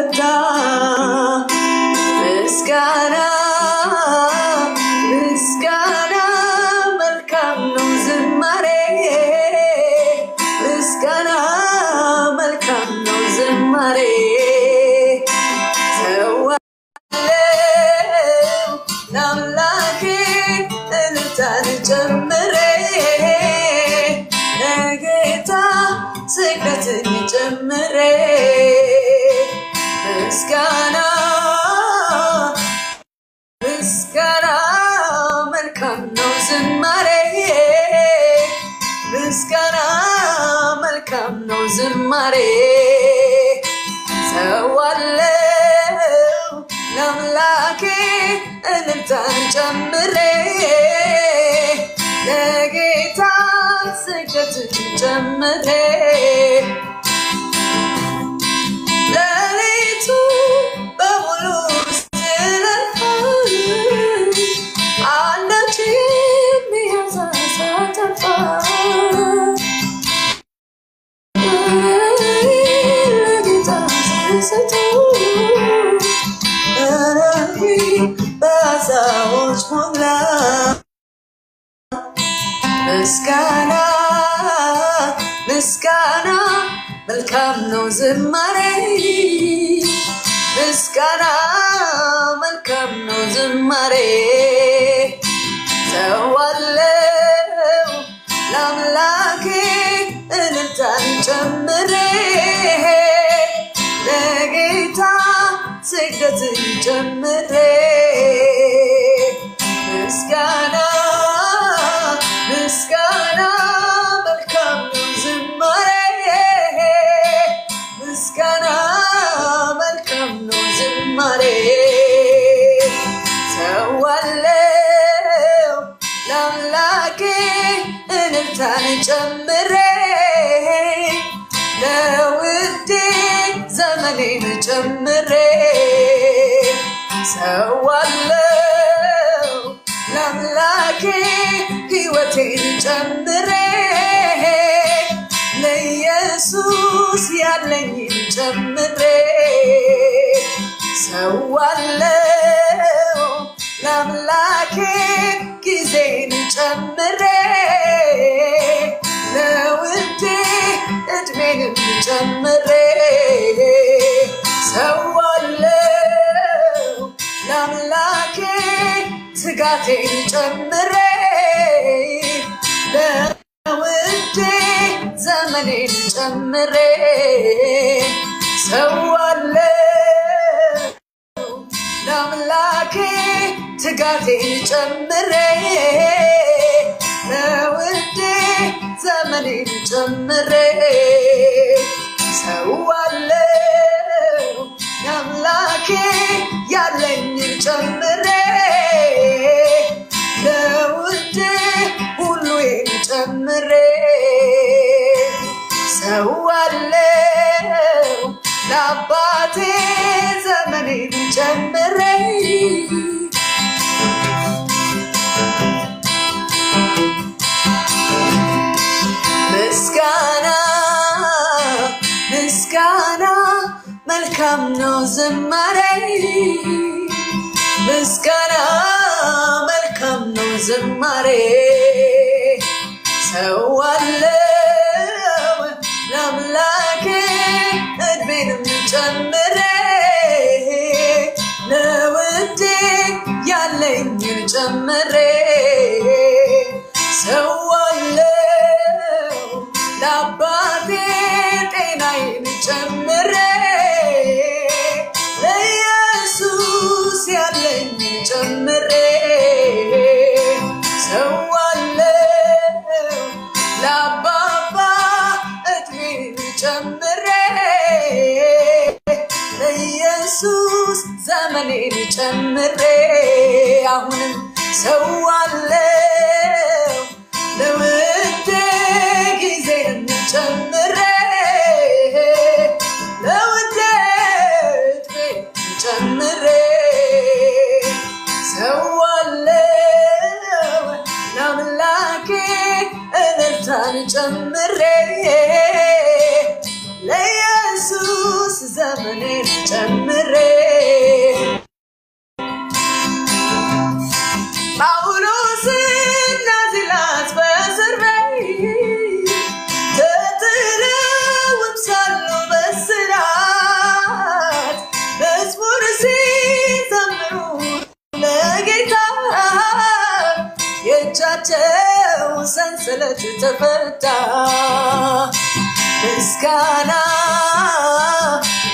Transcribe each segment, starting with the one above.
ፈታ ምስጋና ምስጋና መልካም ነው ዝማሬ ምስጋና መልካም ነው ዝማሬ ናምላኬ እልልታን ጨምሬ ለጌታ ስግደትን ጨምሬ ምስጋና ምስጋና መልካም ነው ዝማሬ ምስጋና መልካም ነው ዝማሬ ሰዋለው ናምላኬ እልልታን ጨምሬ ለጌታ ስግደትን ጨምሬ ሌሊቱ በሙሉ ስትለፋ አንዳች የሚያሳሳ ጠፋ ለጌታ ስሰጠው በአሳዎች ሞላ ምስጋና ምስጋና መልካም ነው ዝማሬ ምስጋና መልካም ነው ዝማሬ ሰዋለው ለአምላኬ እልልታን ጨምሬ ለጌታ ስግደትን ጨምሬ ምስጋና ምስጋና መልካም ነው ዝማሬ ምስጋና መልካም ነው ዝማሬ ሰዋለው ለአምላኬ እልልታን ጨምሬ ለውዴ ዘመኔን ጨምሬ ሰዋለው ለአምላኬ ሕይወቴን ጨምሬ ለኢየሱስ ያለኝን ጨምሬ ሰዋለው ለአምላኬ ጊዜን ጨምሬ ለውዴ እድሜንም ጨምሬ ሰዋለው ለአምላኬ ትጋቴን ጨምሬ ለውዴ ዘመኔን ጨምሬ ሰዋለው ለአምላኬ ትጋቴን ጨምሬ ለውዴ ዘመኔን ጨምሬ ሰዋለው ለአምላኬ ያለኝን ጨምሬ ለውዴ ሁሉን ጨምሬ ሰዋለው ለአባቴ ዘመኔን ጨምሬ ምስጋና ምስጋና መልካም ነው ዝማሬ ምስጋና መልካም ነው ዝማሬ ሰዋለው ለአምላኬ እድሜንም ጨምሬ ለውዴ ያለኝን ጨምሬ ሰዋለው ለአባቴ ጤናዬን ጨምሬ ለኢየሱስ ያለኝን ጨምሬ ሰዋለው ለአባባ እድሜን ጨምሬ ለኢየሱስ ዘመኔን ጨምሬ አሁንም ሰዋለው ለውዴ ጊዜን ጨምሬ ለውዴ እድሜን ጨምሬ ሰዋለው ለአምላኬ እልልታን ጨምሬ ለኢየሱስ ዘመኔን ጨምሬ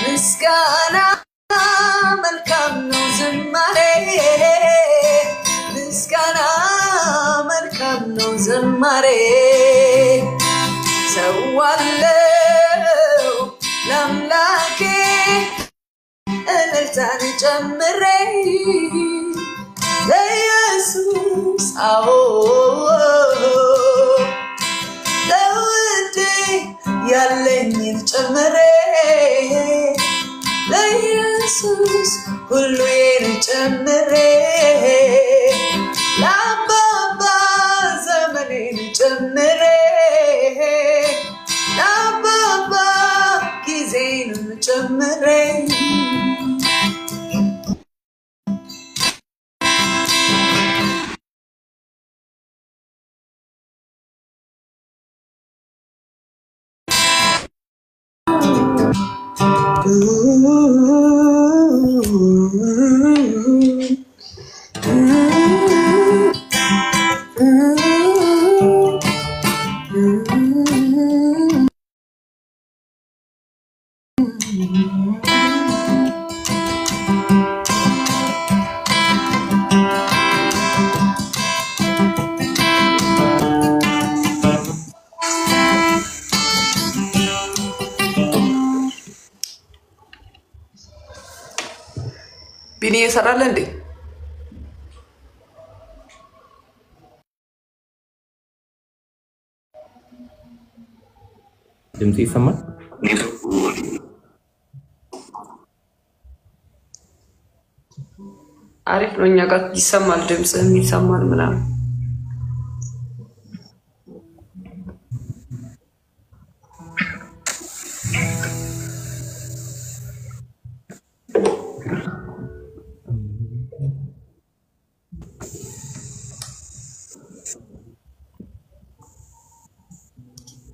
ምስጋና መልካም ነው ዝማሬ ምስጋና መልካም ነው ዝማሬ ሰዋለው ለአምላኬ እልልታን ጨምሬ ለኢየሱስ አዎ ለውዴ ያለኝን ጨምሬ ለኢየሱስ ሁሉን ጨምሬ ለአባባ ዘመኔን ጨምሬ ለአባባ ጊዜን ጨምሬ ቢኒ ይሰራል እንዴ ድምጽ ይሰማል አሪፍ ነው እኛ ጋር ይሰማል ድምጽ የሚሰማል ምናምን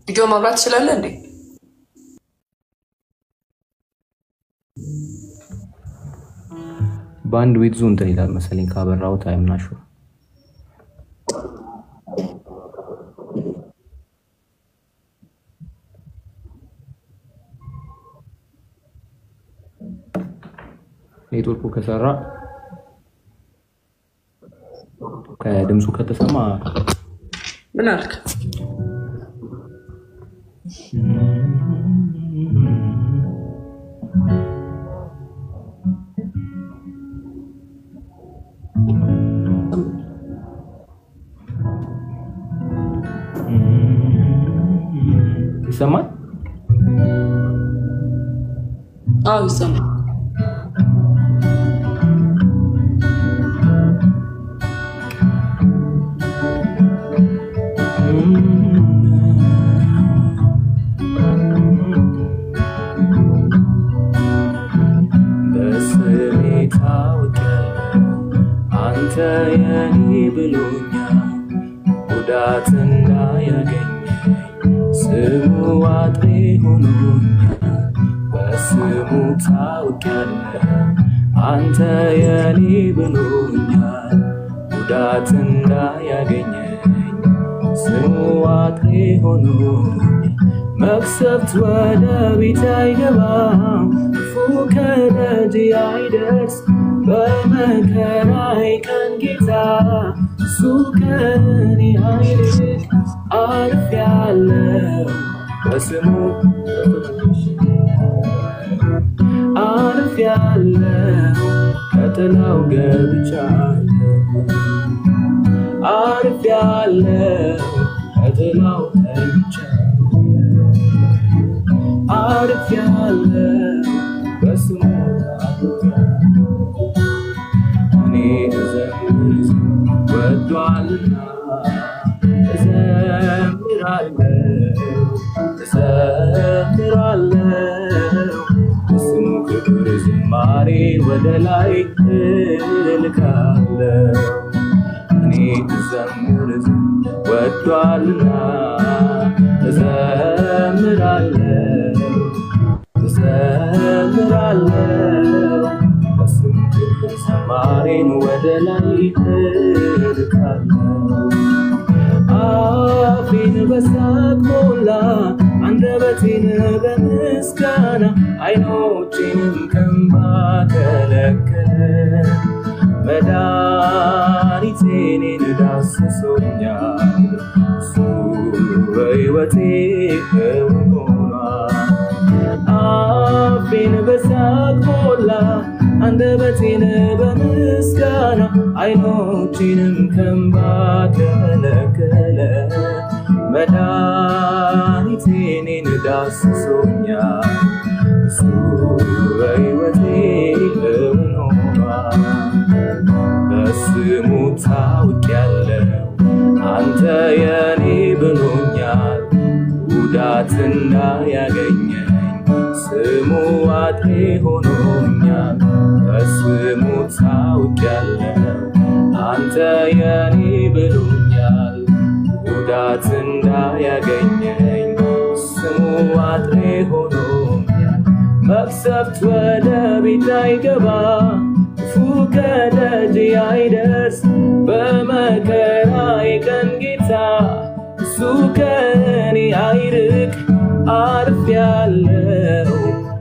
ቪዲዮ ማብራት ይችላል እንዴ ባንድ ዊድዙ እንትን ይላል መሰለኝ ካበራው ታይም ናሹ ኔትወርኩ ከሰራ ከድምጹ ከተሰማ ምን አልክ ይሰማል አዎ ይሰማል አንተ የኔ ብሎኛ ጉዳት እንዳያገኝ ስሙ አጥሬ ሆኖኛ በስሙ ታውቂያለህ አንተ የኔ ብሎኛ ጉዳት እንዳያገኘኝ ስሙ አጥሬ ሆኖኛ መቅሰፍት ወደ ቤት አይገባም ክፉ ከደጅ አይደርስ በመከራዬ ቀን ጌታ እሱ ከኔ አይርቅ አርፌያለሁ በስሙ አርፌያለሁ ከጥላው ገብቻለሁ አርፌያለሁ ከጥላው ገብቻለሁ አርፌያለሁ በስሙ እኔ እዘምር ወዷልና እዘምራለሁ በስሙ ክብር ዝማሬ ወደ ላይ እልካለሁ እኔ እዘምር ወዷልና እዘምራለሁ በስሙ ክብር ዝማሬን ወደ ላይ እልካለሁ አፌን በሳቅ ሞላ አንደበቴን አንደበቴን በምስጋና አይኖቼንም ከእንባ ከለከለ መድኃኒቴ እኔን ዳስሶኛል እሱ በሕይወቴ እውን ሆኗል አፌን በሳቅ ሞላ አንደበቴን በምስጋና አይኖቼንም ከእንባ ከለከለ መድኃኒቴ እኔን ዳስሶኛል እሱ በሕይወቴ እውን ሆኗል በስሙ ታውቂያለሁ አንተ የኔ ብሎኛል ጉዳት እንዳያገኘኝ ስሙ አጥሬ ሆኖኛል በስሙ ታውቂያለሁ አንተ የኔ ብሎኛል ጉዳት እንዳያገኘኝ ስሙ አጥሬ ሆኖኛል መቅሰፍት ወደ ቤት አይገባ ክፉ ከደጅ አይደርስ በመከራዬ ቀን ጌታ እሱ ከእኔ አይርቅ አርፌያለሁ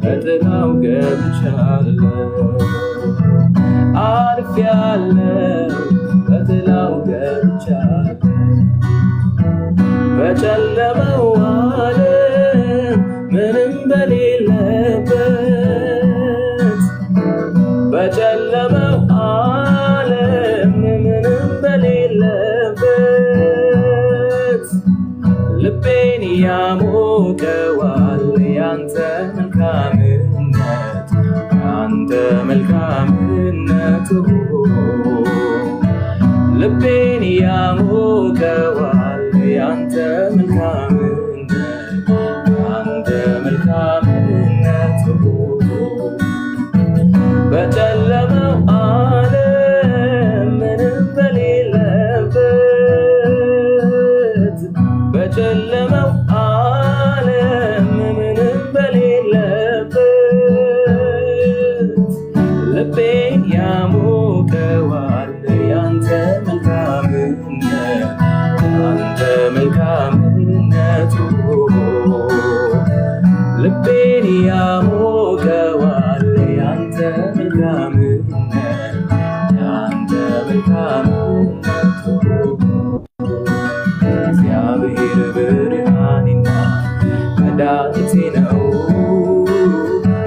በጥላው ገብቻለሁ አርፌያለሁ በጥላው ገብቻለሁ በጨለማው ዓለም ምንም በሌለበት በጨለማው ዓለም ምንም በሌለበት ልቤን ያሞቀዋል ያንተ መልካምነት ያንተ መልካምነት ልቤን ያሞቀዋል ያንተ መልካምነት ያንተ መልካምነት በጨለማው ዓለም ምንም በሌለበት በጨለማው ዓለም ምንም በሌለበት ልቤን ያሞቀዋል ያንተ መልካምነት ያንተ መልካምነት ልቤን ያሞቀዋል ያንተ መልካምነት ያንተ መልካምነት እግዚአብሔር ብርሃኔና መድኃኒቴ ነው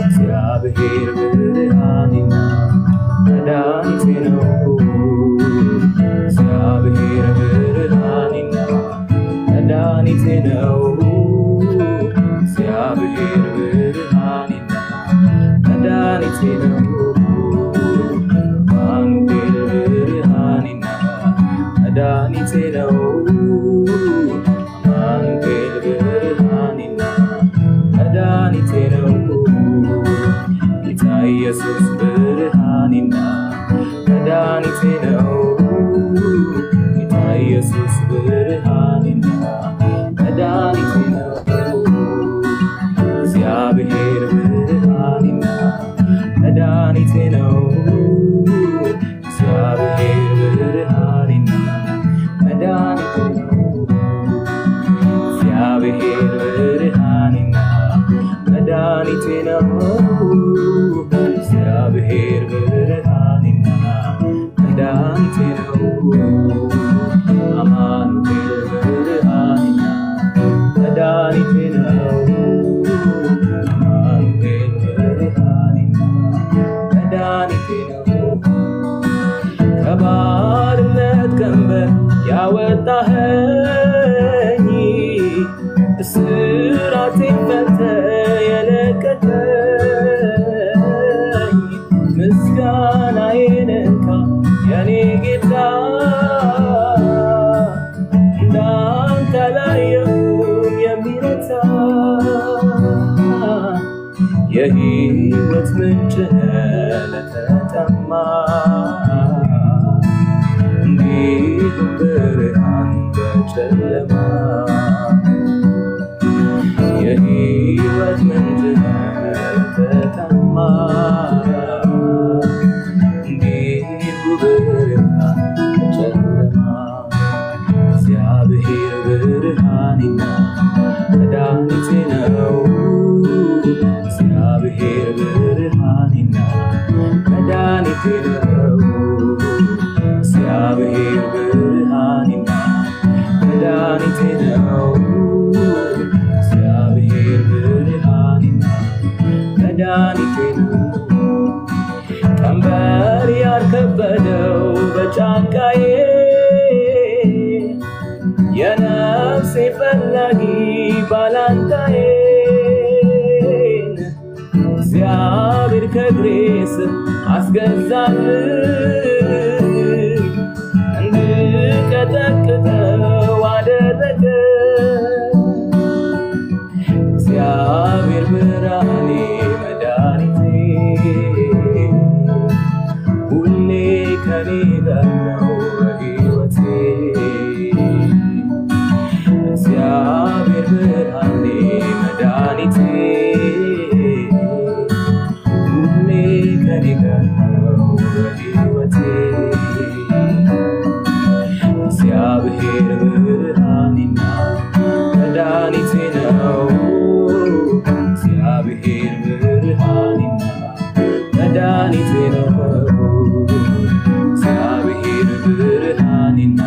እግዚአብሔር ብርሃኔና መድኃኒቴ ነው እግዚአብሔር ብርሃኔና መድኃኒቴ ነው እግዚአብሔር ብርሃኔና መድኃኒቴ ነው አማኑኤል ብርሃኔና መድኃኒቴ ነው አማኑኤል ብርሃኔና መድኃኒቴ ነው ጌታ ኢየሱስ ብርሃኔና መድኃኒቴ ነው ጌታ ኢየሱስ ብርሃኔና መድኃኒቴ ነው እግዚአብሔር ብርሃኔና መድኃኒቴ ነው እግዚአብሔር ብርሃኔና መድኃኒቴ ነው እግዚአብሔር ብርሃኔና መድኃኒቴ ነው እግዚአብሔር ብርሃኔና መድኃኒቴ ነው አማኑኤል ብርሃኔና መድኃኒቴ ነው አማኑኤል ብርሃኔና መድኃኒቴ ነው ከባርነት ቀንበር ያወጣኸኝ እስራቴን ፈተህ የለቀቀኝ ምስጋናዬን እንካ የኔ ጌታ እንዳንተ አላየሁም የሚረታ የሕይወት ምንጭ ለተጠማ እንዲሁም ብርሃን በጨለማ የሕይወት ምንጭ ለተጠማ እንዲሁ ብርሃን በጨለማ እግዚአብሔር ብርሃኔና መድኃኒቴ ነው ያከበደው በጫንቃዬ የነፍሴ ፈላጊ ባላንጣዬ እግዚአብሔር ከእግሬ ስር አስገዛልኝ እንድቀጠቅጠው አደረገ እግዚአብሔር ብርሃኔ መድኃኒቴ ሁሌ ከኔ ጋር ነው በሕይወቴ እግዚአብሔር ብርሃኔ መድኃኒቴ ሁሌ ከኔ ጋር ነው በሕይወቴ እግዚአብሔር ብርሃኔና መድኃኒቴ ነው እግዚአብሔር ብርሃኔና መድኃኒቴ ነው እግዚአብሔር ብርሃኔና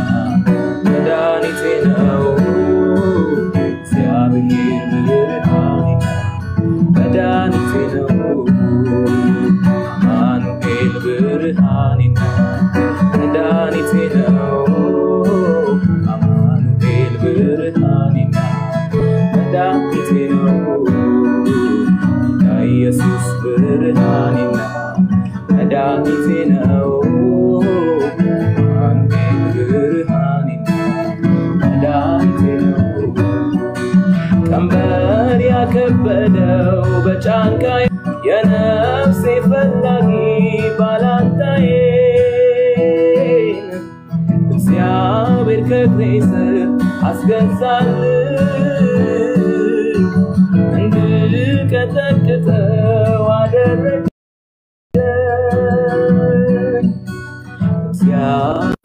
መድኃኒቴ ነው እግዚአብሔር ብርሃኔና መድኃኒቴ ነው አማኑኤል ብርሃኔና መድኃኒቴ ነው አማኑኤል ብርሃኔና መድኃኒቴ ነው ኢየሱስ ብርሃኔና መድኃኒቴ ነው አማኑኤል ብርሃኔና መድኃኒቴ ነው ቀንበር ያከበደው በጫንቃዬ የነፍሴ ፈላጊ ባላንጣዬ እግዚአብሔር ከእግሬ ስር አስገዛልኝ እንድቀጠቅጠው አደረገ እግዚአብሔር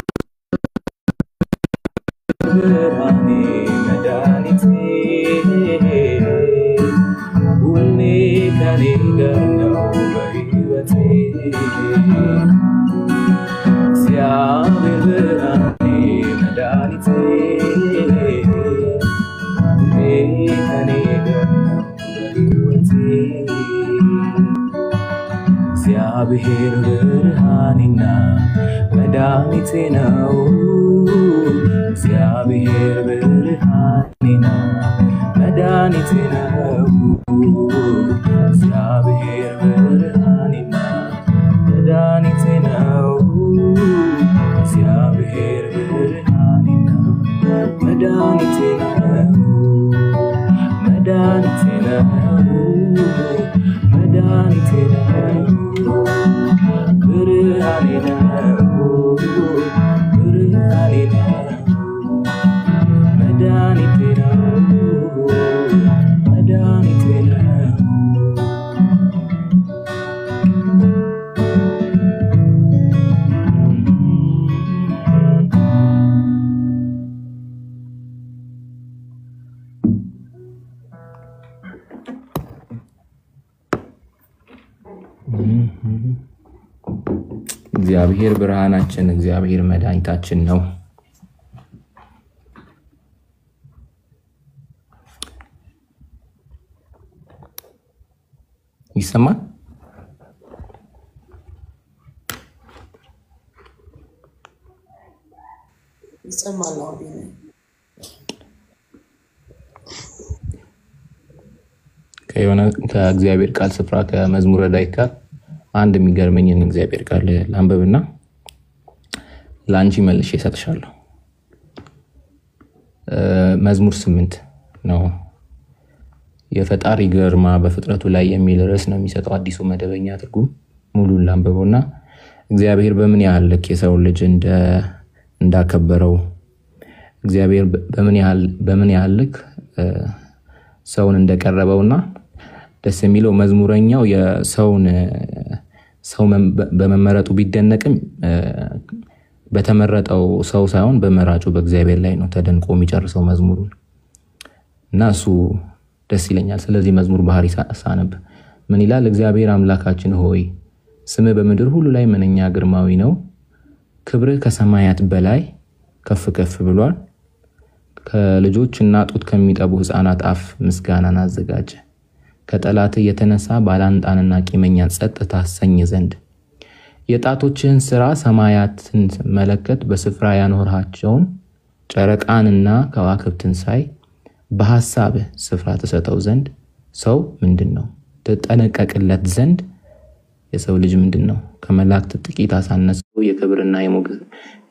ብርሃኔ መድኃኒቴ ሁሌ ከኔ ጋር ነው በሕይወቴ እግዚአብሔር ብርሃኔ መድኃኒቴ ሁሌ ከኔ ጋር ነው በሕይወቴ እግዚአብሔር ብርሃኔና መድኃኒቴ ነው እግዚአብሔር ብርሃኔና መድኃኒቴ ነው እግዚአብሔር ብርሃኔና መድኃኒቴ ነው እግዚአብሔር ብርሃኔና መድኃኒቴ ነው መድኃኒቴ ነው መድኃኒቴ ነው ብርሃኔ ነው ብርሃኔ ነው መድኃኒቴ ነው መድኃኒቴ ነው እግዚአብሔር ብርሃናችን እግዚአብሔር መድኃኒታችን ነው ይሰማል ይሰማል ከእግዚአብሔር ቃል ስፍራ ከመዝሙረ ዳዊት ጋር አንድ የሚገርመኝን እግዚአብሔር ቃል ላንብብና ላንቺ መልሼ እሰጥሻለሁ መዝሙር 8 ነው የፈጣሪ ግርማ በፍጥረቱ ላይ የሚል ርዕስ ነው የሚሰጠው አዲሱ መደበኛ ትርጉም ሙሉን ላንብበውና እግዚአብሔር በምን ያህል ልክ የሰው ልጅ እንዳከበረው እግዚአብሔር በምን ያህል ልክ ሰውን እንደቀረበውና ደስ የሚለው መዝሙረኛው የሰውን ሰው በመመረጡ ቢደነቅም በተመረጠው ሰው ሳይሆን በመራጩ በእግዚአብሔር ላይ ነው ተደንቆ የሚጨርሰው መዝሙሩን እና እሱ ደስ ይለኛል ስለዚህ መዝሙር ባህሪ ሳነብ ምን ይላል እግዚአብሔር አምላካችን ሆይ ስምህ በምድር ሁሉ ላይ ምንኛ ግርማዊ ነው ክብርህ ከሰማያት በላይ ከፍ ከፍ ብሏል ከልጆችና ጡት ከሚጠቡ ህፃናት አፍ ምስጋናን አዘጋጀ ከጠላት የተነሳ ባላንጣንና ቂመኛን ጸጥ ታሰኝ ዘንድ የጣቶችህን ሥራ ሰማያትን መለከት በስፍራ ያኖርሃቸውን ጨረቃንና ከዋክብትን ሳይ በሐሳብህ ስፍራ ተሰጠው ዘንድ ሰው ምንድነው? ተጠነቀቅለት ዘንድ የሰው ልጅ ምንድነው? ከመላእክት ጥቂት አሳነስከው፣ የክብርና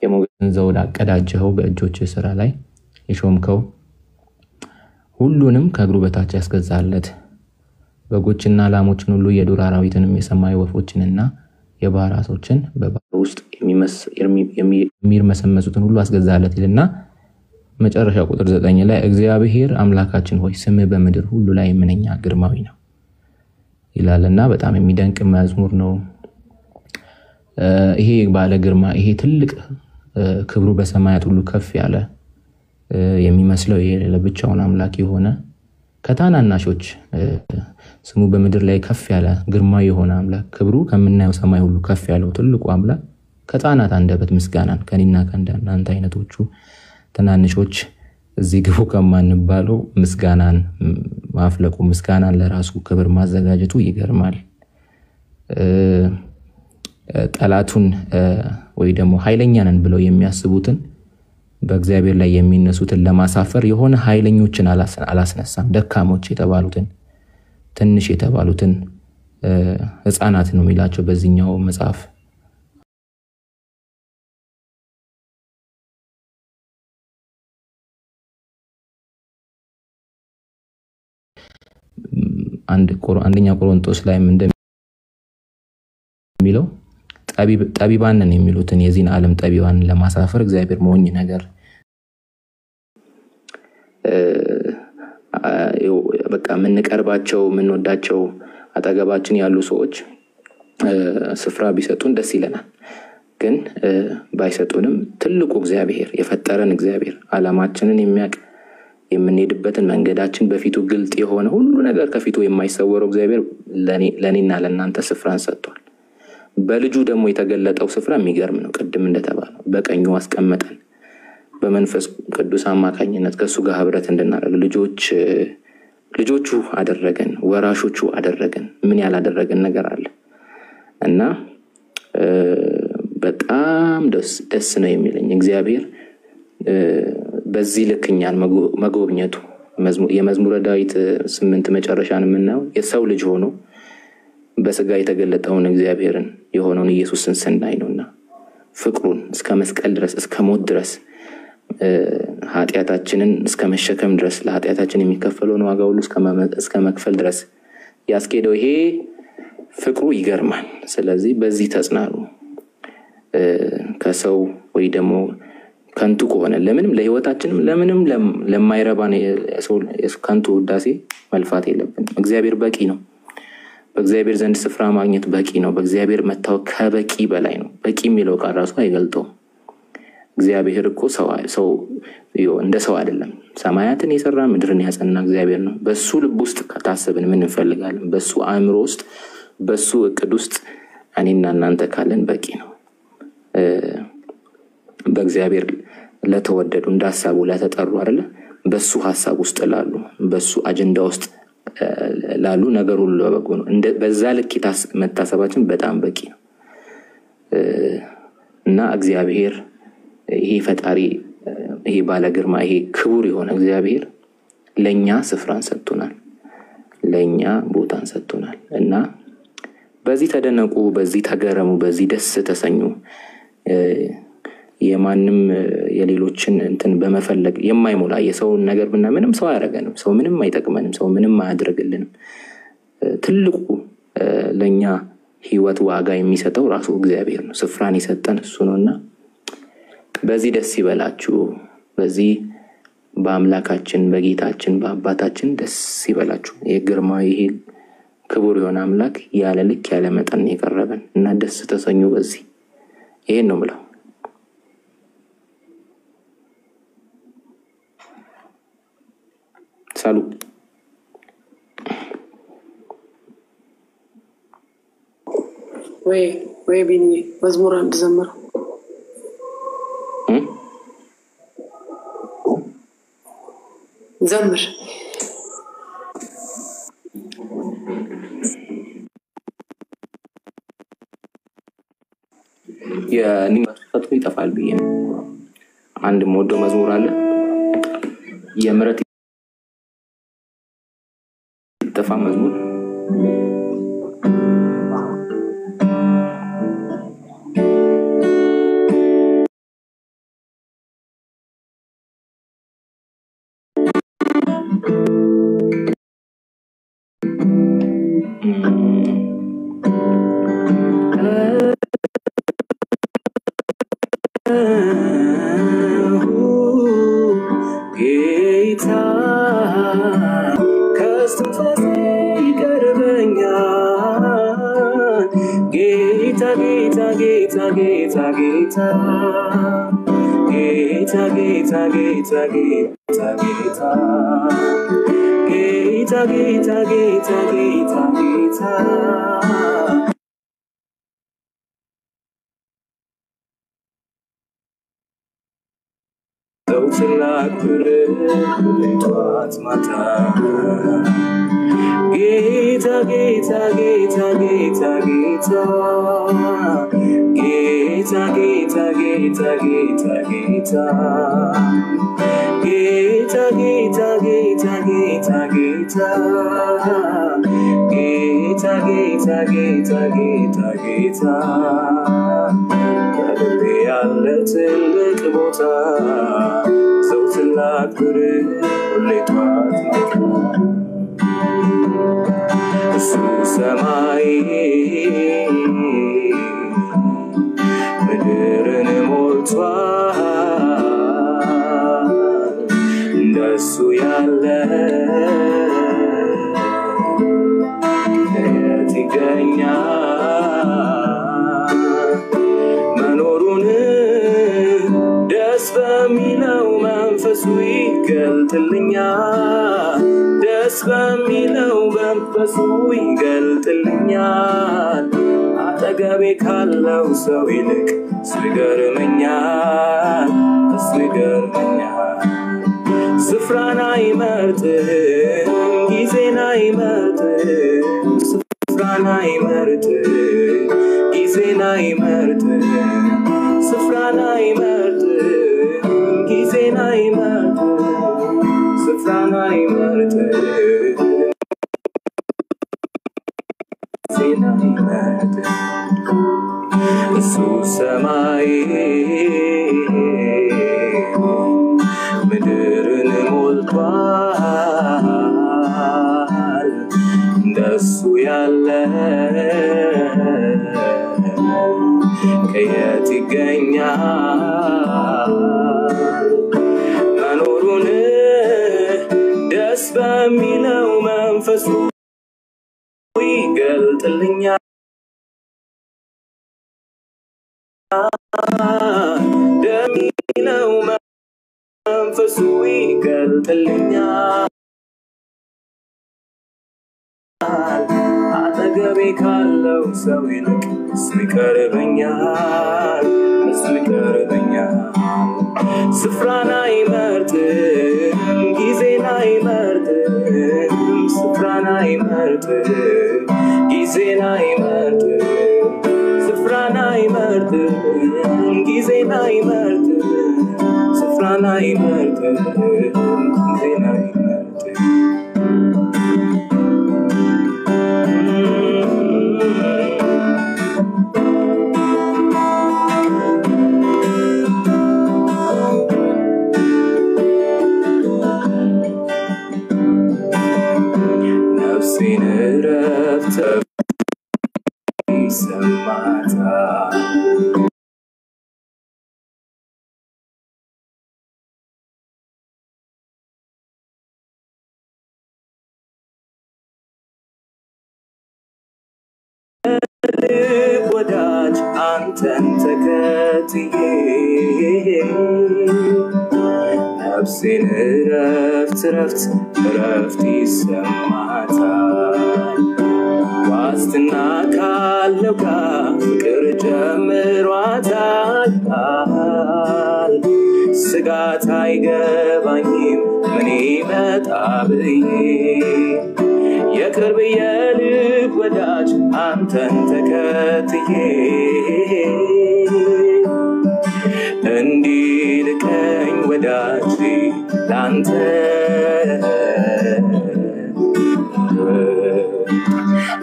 የሞገስን ዘውድ አቀዳጀኸው፣ በእጆችህ ሥራ ላይ የሾምከው ሁሉንም ከእግሩ በታች ያስገዛለት። በጎችና ላሞችን ሁሉ የዱር አራዊትንም የሰማይ ወፎችንና የባህር ዓሦችን በባህር ውስጥ የሚርመሰመሱትን ሁሉ አስገዛለት ይልና መጨረሻ ቁጥር 9 ላይ እግዚአብሔር አምላካችን ሆይ ስምህ በምድር ሁሉ ላይ ምንኛ ግርማዊ ነው ይላልና በጣም የሚደንቅ መዝሙር ነው። ይሄ ባለ ግርማ ይሄ ትልቅ ክብሩ በሰማያት ሁሉ ከፍ ያለ የሚመስለው ለብቻውን አምላክ የሆነ ከታናናሾች ስሙ በምድር ላይ ከፍ ያለ ግርማዊ የሆነ አምላክ ክብሩ ከምናየው ሰማይ ሁሉ ከፍ ያለው ትልቁ አምላክ ከጣናት አንደበት ምስጋናን ከኒና ከእናንተ አይነቶቹ ተናንሾች እዚህ ግቡ ከማንባለው ምስጋናን ማፍለቁ ምስጋናን ለራሱ ክብር ማዘጋጀቱ ይገርማል። ጠላቱን ወይ ደግሞ ኃይለኛ ነን ብለው የሚያስቡትን በእግዚአብሔር ላይ የሚነሱትን ለማሳፈር የሆነ ኃይለኞችን አላስነሳም። ደካሞች የተባሉትን ትንሽ የተባሉትን ሕፃናት ነው የሚላቸው በዚህኛው መጽሐፍ። አንደኛ ቆሮንቶስ ላይም እንደሚለው ጠቢባንን የሚሉትን የዚህን ዓለም ጠቢባንን ለማሳፈር እግዚአብሔር ሞኝ ነገር በቃ ምንቀርባቸው ምንወዳቸው አጠገባችን ያሉ ሰዎች ስፍራ ቢሰጡን ደስ ይለናል። ግን ባይሰጡንም ትልቁ እግዚአብሔር የፈጠረን እግዚአብሔር ዓላማችንን የሚያውቅ የምንሄድበትን መንገዳችን በፊቱ ግልጥ የሆነ ሁሉ ነገር ከፊቱ የማይሰወረው እግዚአብሔር ለኔና ለናንተ ስፍራን ሰጥቷል። በልጁ ደግሞ የተገለጠው ስፍራ የሚገርም ነው። ቅድም እንደተባለው በቀኙ አስቀመጠን። በመንፈስ ቅዱስ አማካኝነት ከሱ ጋር ህብረት እንድናደርግ ልጆቹ አደረገን፣ ወራሾቹ አደረገን። ምን ያላደረገን ነገር አለ? እና በጣም ደስ ነው የሚለኝ እግዚአብሔር በዚህ ልክኛን መጎብኘቱ። የመዝሙረ ዳዊት 8 መጨረሻን የምናየው የሰው ልጅ ሆኖ በስጋ የተገለጠውን እግዚአብሔርን የሆነውን ኢየሱስን ስናይ ነውና ፍቅሩን እስከ መስቀል ድረስ እስከ ሞት ድረስ ኃጢያታችንን እስከ መሸከም ድረስ ለኃጢያታችን የሚከፈለውን ዋጋ ሁሉ እስከ መክፈል ድረስ ያስኬደው ይሄ ፍቅሩ ይገርማል። ስለዚህ በዚህ ተጽናኑ። ከሰው ወይ ደግሞ ከንቱ ከሆነ ለምንም ለህይወታችንም ለምንም ለማይረባን ከንቱ ውዳሴ መልፋት የለብንም። እግዚአብሔር በቂ ነው። በእግዚአብሔር ዘንድ ስፍራ ማግኘት በቂ ነው። በእግዚአብሔር መታወቅ ከበቂ በላይ ነው። በቂ የሚለው ቃል ራሱ አይገልጠውም። እግዚአብሔር እኮ ሰው እንደ ሰው አይደለም። ሰማያትን የሰራ ምድርን ያጸና እግዚአብሔር ነው። በሱ ልብ ውስጥ ከታሰብን ምን እንፈልጋለን? በሱ አእምሮ ውስጥ በሱ እቅድ ውስጥ እኔና እናንተ ካለን በቂ ነው። በእግዚአብሔር ለተወደዱ እንዳሳቡ ለተጠሩ አይደለ? በሱ ሐሳብ ውስጥ ላሉ በሱ አጀንዳ ውስጥ ላሉ ነገር ሁሉ በጎ ነው። በዛ ልክ መታሰባችን በጣም በቂ ነው። እና እግዚአብሔር ይሄ ፈጣሪ ይሄ ባለ ግርማ ይሄ ክቡር የሆነ እግዚአብሔር ለኛ ስፍራን ሰጥቶናል፣ ለኛ ቦታን ሰጥቶናል። እና በዚህ ተደነቁ፣ በዚህ ተገረሙ፣ በዚህ ደስ ተሰኙ። የማንም የሌሎችን እንትን በመፈለግ የማይሞላ የሰው ነገር ምንም ሰው አያረጋንም። ሰው ምንም አይጠቅመንም። ሰው ምንም አያደርግልንም። ትልቁ ለኛ ህይወት ዋጋ የሚሰጠው ራሱ እግዚአብሔር ነው። ስፍራን የሰጠን እሱ ነውና በዚህ ደስ ይበላችሁ። በዚህ በአምላካችን በጌታችን በአባታችን ደስ ይበላችሁ። የግርማዊ ይሄ ክቡር የሆነ አምላክ ያለ ልክ ያለ መጠን የቀረበን እና ደስ ተሰኙ በዚህ። ይሄን ነው የምለው። ሳሉ ወይ ቢኒ መዝሙር አንድ ዘምር ዘምር። የኒመጥፈቱ ይጠፋል ብዬ አንድ ሞዶ መዝሙር አለ የምረት ይጠፋ መዝሙር ወዳጅ አንተን ተከትዬ ነፍሴን እረፍት ይሰማታል ዋስትና ካለው ጋር ፍቅር ጀምሯታል ስጋት አይገባኝም ምን ይመጣ ብዬ የቅርብ የልብ ወዳጅ አንተን ተከትዬ እንዲልከኝ ወዳጅ ላንተ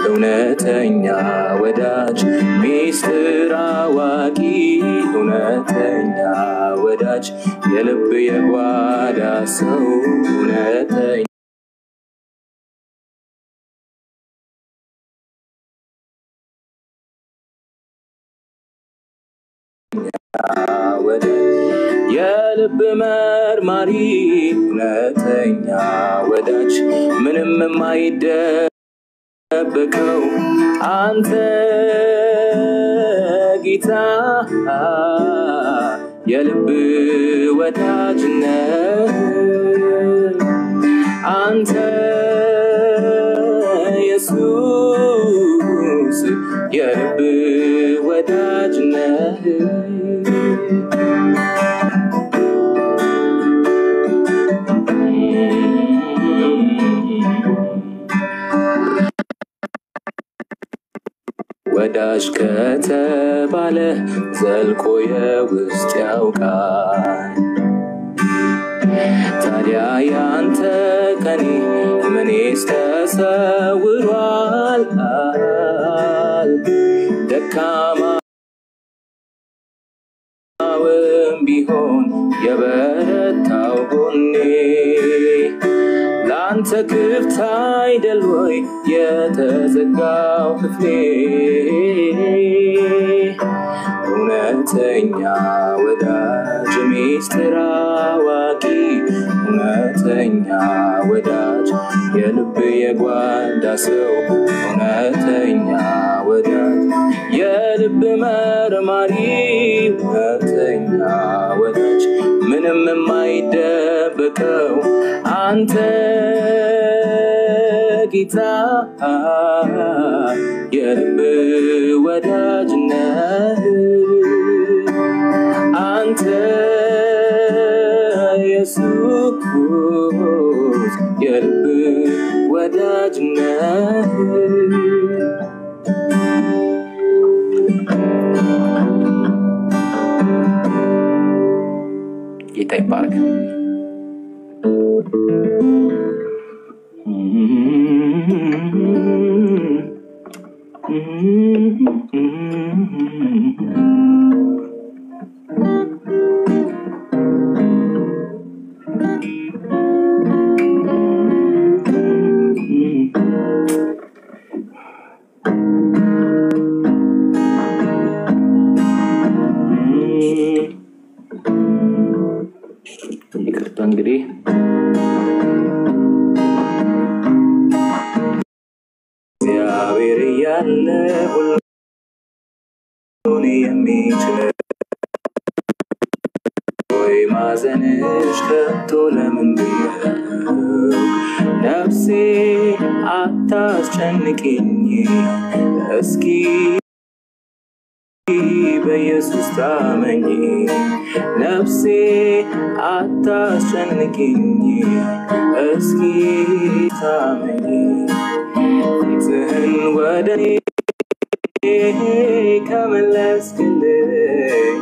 እውነተኛ ወዳጅ ሚስጥር አዋቂ እውነተኛ ወዳጅ የልብ የጓዳ ሰው እውነተኛ የልብ መርማሪ እውነተኛ ወዳጅ ምንም የማይደበቀው አንተ ጌታ የልብ ወዳጅ ነህ አንተ ኢየሱስ የልብ ወዳጅ ነህ ወዳጅ ከተባለ ዘልቆ የውስጥ ያውቃል ታዲያ ያንተ ከኔ ምንስ ተሰውሯል ደካማውም ቢሆን የበረታው ጎኔ ላንተ ክፍት አይደል ወይ የተዘጋው ክፍሌ እውነተኛ ወዳጅ ሚስጥር አዋቂ እውነተኛ ወዳጅ የልብ የጓዳ ሰው እውነተኛ ወዳጅ የልብ መርማሪ እውነተኛ ወዳጅ ምንም የማይደበቀው አንተ ጌታ የልብ ወዳጅ ነህ አንተ ኢየሱስ የልብ ወዳጅ ነህ ጌታ ይባርክ ይቅርታ እንግዲህ እግዚአብሔር ያለ ሁሉን የሚችል ወይ ማዘንሽ ከቶ ለምንድነው ነፍሴ አታስጨንቂኝ እስኪ በኢየሱስ ታመኝ ነፍሴ አታስጨንቂኝ እስኪ ታመኝ ፊትህን ወደኔ ከመለስክልኝ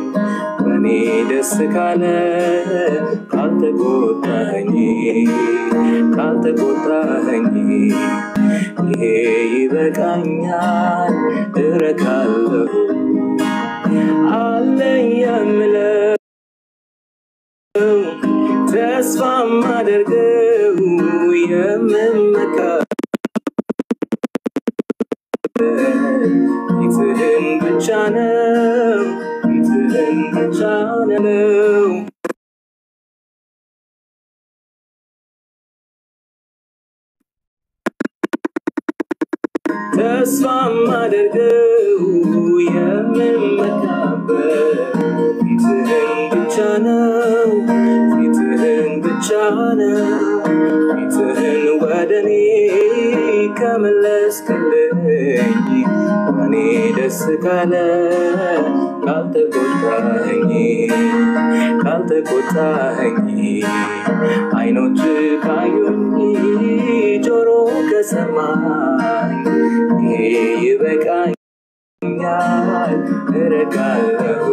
በኔ ደስ ካለ ካልተቆጣኸኝ ይሄ ይበቃኛል እረካለሁ አለኝ የምለው ተስፋ ማደርገው የምመካው ፊትህን ብቻ ነው ተስፋ ማደርገው የምመካበት ፊትህን ብቻ ነው ፊትህን ወደኔ ከመለስክልኝ በኔ ደስ ካለ ካልተቆጣኸኝ አይኖች ካዩኝ ጆሮ ከሰማኝ ይሄ ይበቃኛል እረካለሁ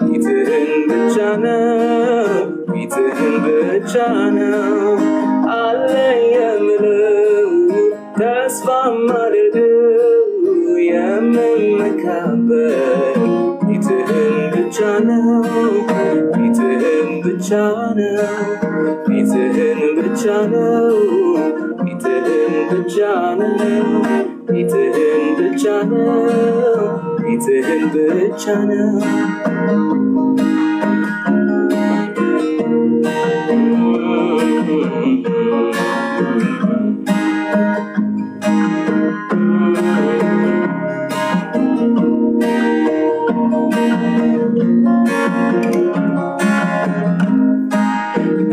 ፊትህን ብቻ ነው ፊትህን ብቻ ነው አለ የምለው ተስፋ ማድረገው የምመካበት ፊትህን ብቻ ነው ፊትህን ብቻ ነው ፊትህን ብቻ ነው ፊትህን ብቻ ነው ፊትህን ብቻ ነው ፊትህን ብቻ ነው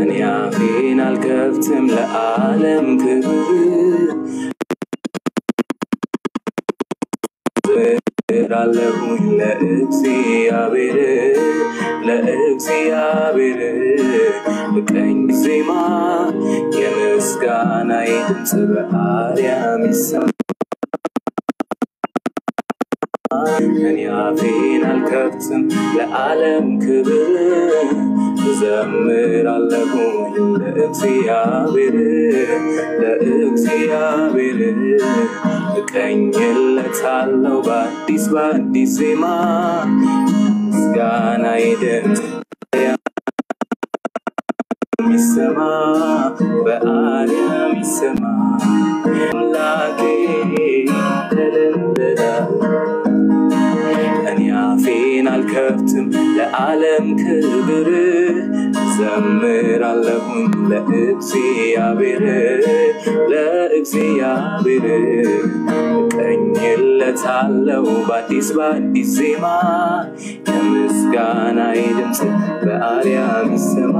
እኔ አፌን አልከፍትም ለዓለም ክብር አለሁኝ ለእግዚአብሔር በቀኝ ዜማ የምስጋናዬ ድምፅ በአርያም ይሰማ እኔ አፌን አልከፍትም ለዓለም ክብር እዘምራለሁኝ ለእግዚአብሔር እቀኝለታለሁ በአዲስ ዜማ ምስጋናዬ ድምፅ ይሰማ በአርያም ይሰማ አምላኬ ተደንደዳል እኔ አፌን አልከፍትም ለዓለም ክብር ዘምራለሁኝ ለእግዚአብሔር እቀኝለታለሁ በአዲስ ዜማ የምስጋናዬ ድምፅ በአርያም ይሰማ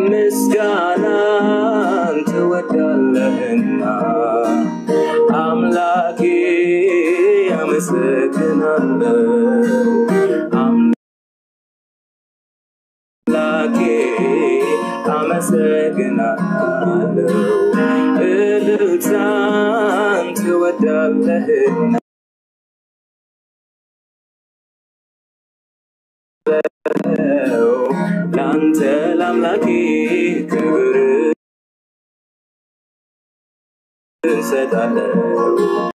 ምስጋናን ትወዳለህና አምላኬ አመሰግናለሁ አምላኬ አመሰግናለሁ እልልታን ትወዳለህና ላንተ ለአምላኬ ክብር እንሰጣለሁ